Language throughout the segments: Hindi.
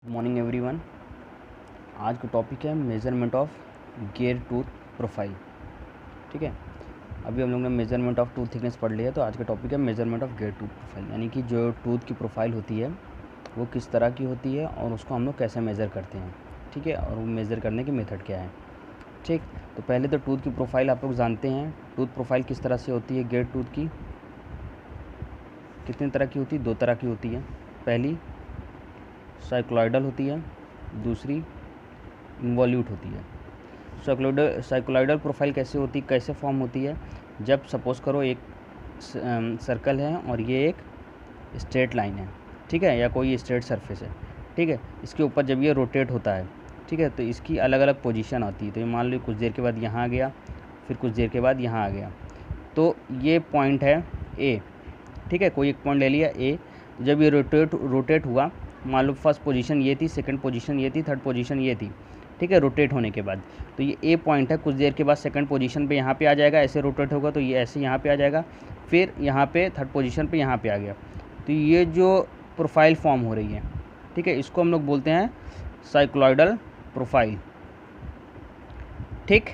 Morning everyone. आज का टॉपिक है measurement of gear tooth profile. ठीक है, अभी हम लोग ने मेज़रमेंट ऑफ टूथ थिकनेस पढ़ लिया, तो आज का टॉपिक है measurement of gear tooth profile, यानी कि जो टूथ की प्रोफाइल होती है वो किस तरह की होती है और उसको हम लोग कैसे मेज़र करते हैं। ठीक है, और वो मेज़र करने की मेथड क्या है। ठीक, तो पहले तो टूथ की प्रोफाइल आप लोग जानते हैं। टूथ प्रोफाइल किस तरह से होती है। गियर टूथ की कितने तरह की होती है? 2 तरह की होती है। पहली साइक्लॉइडल होती है, दूसरी इन्वॉल्यूट होती है। साइक्लॉइडल प्रोफाइल कैसे होती, कैसे फॉर्म होती है? जब सपोज़ करो एक सर्कल है और ये एक स्ट्रेट लाइन है, ठीक है, या कोई स्ट्रेट सरफेस है, ठीक है, इसके ऊपर जब ये रोटेट होता है, ठीक है, तो इसकी अलग अलग पोजीशन आती है। तो ये मान लो कुछ देर के बाद यहाँ आ गया, फिर कुछ देर के बाद यहाँ आ गया, तो ये पॉइंट है ए। ठीक है, कोई एक पॉइंट ले लिया ए। जब ये रोटेट हुआ, मान लो फर्स्ट पोजीशन ये थी, सेकंड पोजीशन ये थी, थर्ड पोजीशन ये थी, ठीक है, रोटेट होने के बाद, तो ये ए पॉइंट है। कुछ देर के बाद सेकंड पोजीशन पे यहाँ पे आ जाएगा, ऐसे रोटेट होगा तो ये ऐसे यहाँ पे आ जाएगा, फिर यहाँ पे थर्ड पोजीशन पे यहाँ पे आ गया। तो ये जो प्रोफाइल फॉर्म हो रही है, ठीक है, इसको हम लोग बोलते हैं साइक्लॉइडल प्रोफाइल। ठीक,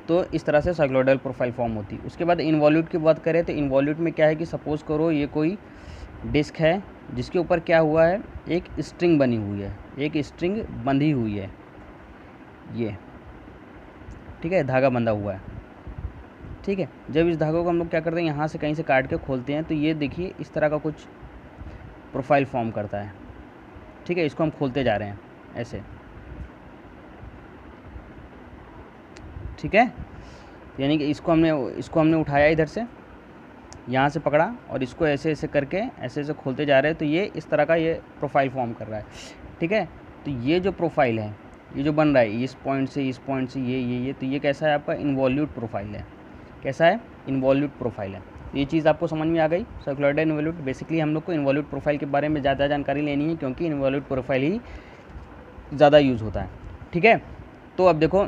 तो इस तरह से साइक्लॉइडल प्रोफाइल फॉर्म होती है। उसके बाद इन्वॉल्यूट की बात करें तो इन्वॉल्यूट में क्या है कि सपोज़ करो ये कोई डिस्क है जिसके ऊपर क्या हुआ है, एक स्ट्रिंग बनी हुई है, एक स्ट्रिंग बंधी हुई है, ये ठीक है, धागा बंधा हुआ है। ठीक है, जब इस धागे को हम लोग क्या करते हैं, यहाँ से कहीं से काट के खोलते हैं, तो ये देखिए इस तरह का कुछ प्रोफाइल फॉर्म करता है। ठीक है, इसको हम खोलते जा रहे हैं ऐसे। ठीक है, यानी कि इसको हमने उठाया इधर से, यहाँ से पकड़ा और इसको ऐसे ऐसे करके ऐसे ऐसे खोलते जा रहे हैं, तो ये इस तरह का ये प्रोफाइल फॉर्म कर रहा है। ठीक है, तो ये जो प्रोफाइल है, ये जो बन रहा है इस पॉइंट से ये, तो ये कैसा है आपका इन्वॉल्यूट प्रोफाइल है। कैसा है? इन्वॉल्यूट प्रोफाइल है। तो ये चीज़ आपको समझ में आ गई, साइक्लॉइडल इन्वॉल्यूट। बेसिकली हम लोग को इन्वॉल्यूट प्रोफाइल के बारे में ज़्यादा जानकारी लेनी है, क्योंकि इन्वॉल्यूट प्रोफाइल ही ज़्यादा यूज़ होता है। ठीक है, तो अब देखो,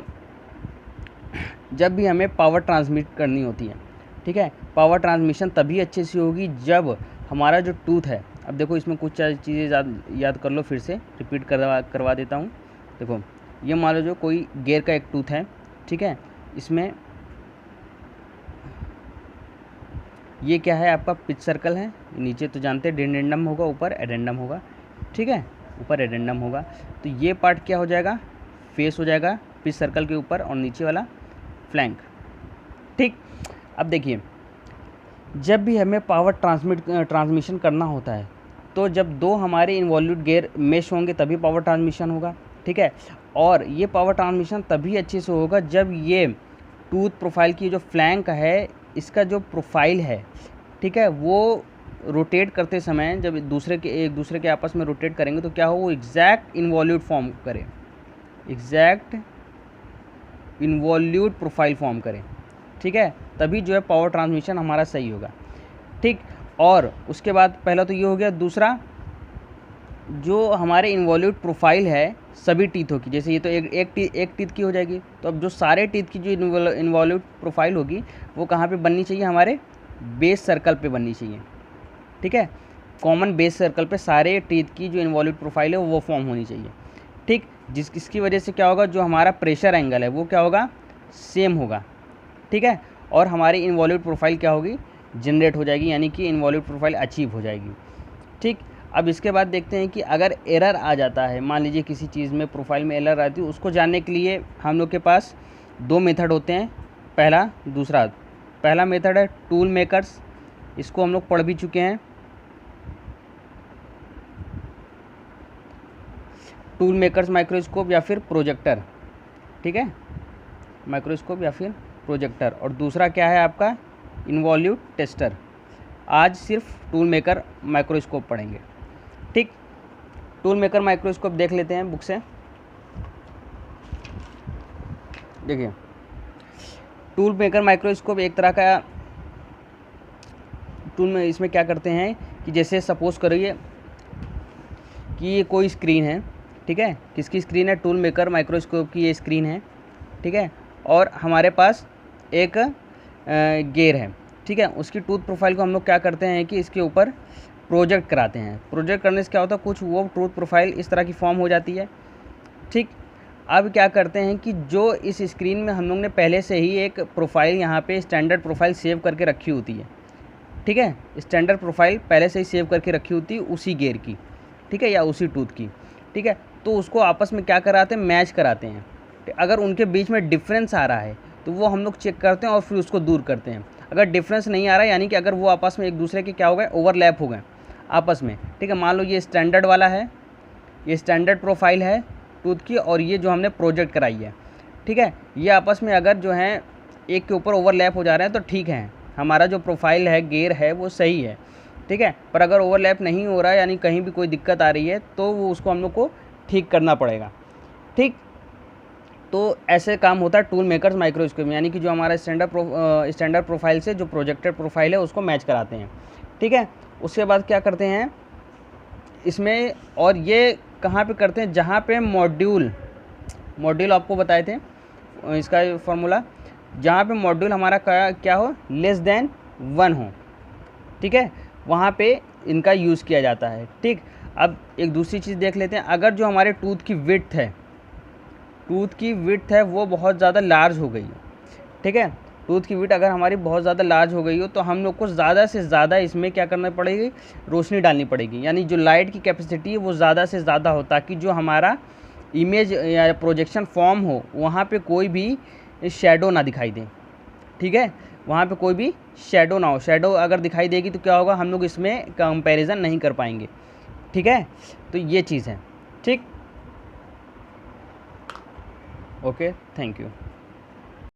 जब भी हमें पावर ट्रांसमिट करनी होती है, ठीक है, पावर ट्रांसमिशन तभी अच्छे से होगी जब हमारा जो टूथ है, अब देखो इसमें कुछ चीज़ें याद कर लो, फिर से रिपीट करवा देता हूँ। देखो, ये मान लो जो कोई गियर का एक टूथ है, ठीक है, इसमें ये क्या है आपका पिच सर्कल है, नीचे तो जानते हैं डेंडेंडम होगा, ऊपर एडेंडम होगा। ठीक है, ऊपर एडेंडम होगा, तो ये पार्ट क्या हो जाएगा, फेस हो जाएगा पिच सर्कल के ऊपर, और नीचे वाला फ्लैंक। ठीक, अब देखिए, जब भी हमें पावर ट्रांसमिशन करना होता है, तो जब दो हमारे इन्वॉल्यूट गियर मेश होंगे तभी पावर ट्रांसमिशन होगा। ठीक है, और ये पावर ट्रांसमिशन तभी अच्छे से होगा जब ये टूथ प्रोफाइल की जो फ्लैंक है, इसका जो प्रोफाइल है, ठीक है, वो रोटेट करते समय जब एक दूसरे के आपस में रोटेट करेंगे तो क्या हो, वो एग्जैक्ट इन्वॉल्यूट फॉर्म करे, एग्जैक्ट इन्वॉल्यूट प्रोफाइल फॉर्म करें। ठीक है, तभी जो है पावर ट्रांसमिशन हमारा सही होगा। ठीक, और उसके बाद पहला तो ये हो गया। दूसरा, जो हमारे इन्वॉल्यूट प्रोफाइल है सभी टीथों की, जैसे ये तो एक टीथ की हो जाएगी, तो अब जो सारे टीथ की जो इन्वॉल्यूट प्रोफाइल होगी वो कहाँ पे बननी चाहिए, हमारे बेस सर्कल पे बननी चाहिए। ठीक है, कॉमन बेस सर्कल पे सारे टीथ की जो इन्वॉल्यूट प्रोफाइल है वो फॉर्म होनी चाहिए। ठीक, इसकी वजह से क्या होगा, जो हमारा प्रेशर एंगल है वो क्या होगा, सेम होगा। ठीक है, और हमारी इन्वॉल्यूट प्रोफाइल क्या होगी, जनरेट हो जाएगी, यानी कि इन्वॉल्यूट प्रोफाइल अचीव हो जाएगी। ठीक, अब इसके बाद देखते हैं कि अगर एरर आ जाता है, मान लीजिए किसी चीज़ में प्रोफाइल में एरर आती है, उसको जानने के लिए हम लोग के पास 2 मेथड होते हैं, पहला मेथड है टूल मेकर्स, इसको हम लोग पढ़ भी चुके हैं। टूल मेकर्स माइक्रोस्कोप या फिर प्रोजेक्टर। ठीक है, माइक्रोस्कोप या फिर प्रोजेक्टर। और दूसरा क्या है आपका, इन्वॉल्यूट टेस्टर। आज सिर्फ टूल मेकर माइक्रोस्कोप पढ़ेंगे। ठीक, टूल मेकर माइक्रोस्कोप देख लेते हैं बुक से। देखिए, टूल मेकर माइक्रोस्कोप एक तरह का टूल में, इसमें क्या करते हैं कि जैसे सपोज करिए कि ये कोई स्क्रीन है, ठीक है, किसकी स्क्रीन है, टूल मेकर माइक्रोस्कोप की ये स्क्रीन है। ठीक है, और हमारे पास एक गियर है। ठीक है, उसकी टूथ प्रोफाइल को हम लोग क्या करते हैं कि इसके ऊपर प्रोजेक्ट कराते हैं। प्रोजेक्ट करने से क्या होता है, कुछ वो ट्रूथ प्रोफाइल इस तरह की फॉर्म हो जाती है। ठीक, अब क्या करते हैं कि जो इस स्क्रीन में हम लोग ने पहले से ही एक प्रोफाइल यहाँ पे स्टैंडर्ड प्रोफाइल सेव करके रखी होती है, ठीक है, स्टैंडर्ड प्रोफाइल पहले से ही सेव करके रखी होती है उसी गेयर की, ठीक है, या उसी टूथ की, ठीक है। तो उसको आपस में क्या कराते हैं, मैच कराते हैं। अगर उनके बीच में डिफरेंस आ रहा है तो वो हम लोग चेक करते हैं और फिर उसको दूर करते हैं। अगर डिफरेंस नहीं आ रहा है, यानी कि अगर वो आपस में एक दूसरे के क्या हो गए, ओवरलैप हो गए आपस में, ठीक है। मान लो ये स्टैंडर्ड वाला है, ये स्टैंडर्ड प्रोफाइल है टूथ की, और ये जो हमने प्रोजेक्ट कराई है, ठीक है, ये आपस में अगर जो है एक के ऊपर ओवरलैप हो जा रहे हैं तो ठीक है, हमारा जो प्रोफाइल है, गेयर है, वो सही है, ठीक है। पर अगर ओवरलैप नहीं हो रहा है, यानी कहीं भी कोई दिक्कत आ रही है, तो वो उसको हम लोग को ठीक करना पड़ेगा, ठीक। तो ऐसे काम होता है टूल मेकर्स माइक्रोस्कोप में, यानी कि जो हमारा स्टैंडर्ड प्रोफाइल से जो प्रोजेक्टेड प्रोफाइल है उसको मैच कराते हैं, ठीक है। उसके बाद क्या करते हैं इसमें, और ये कहाँ पे करते हैं, जहाँ पे मॉड्यूल आपको बताए थे इसका फॉर्मूला, जहाँ पे मॉड्यूल हमारा क्या हो, लेस देन 1 हो, ठीक है, वहाँ पे इनका यूज़ किया जाता है, ठीक। अब एक दूसरी चीज़ देख लेते हैं, अगर जो हमारे टूथ की विड्थ है वो बहुत ज़्यादा लार्ज हो गई है, ठीक है, टूथ की विड्थ अगर हमारी बहुत ज़्यादा लार्ज हो गई हो तो हम लोग को ज़्यादा से ज़्यादा इसमें क्या करना पड़ेगी, रोशनी डालनी पड़ेगी, यानी जो लाइट की कैपेसिटी है वो ज़्यादा से ज़्यादा हो, ताकि जो हमारा इमेज या प्रोजेक्शन फॉर्म हो वहाँ पे कोई भी शैडो ना दिखाई दे, ठीक है, वहाँ पे कोई भी शैडो ना हो। शैडो अगर दिखाई देगी तो क्या होगा, हम लोग इसमें कंपैरिजन नहीं कर पाएंगे, ठीक है। तो ये चीज़ है, ठीक। Okay, thank you.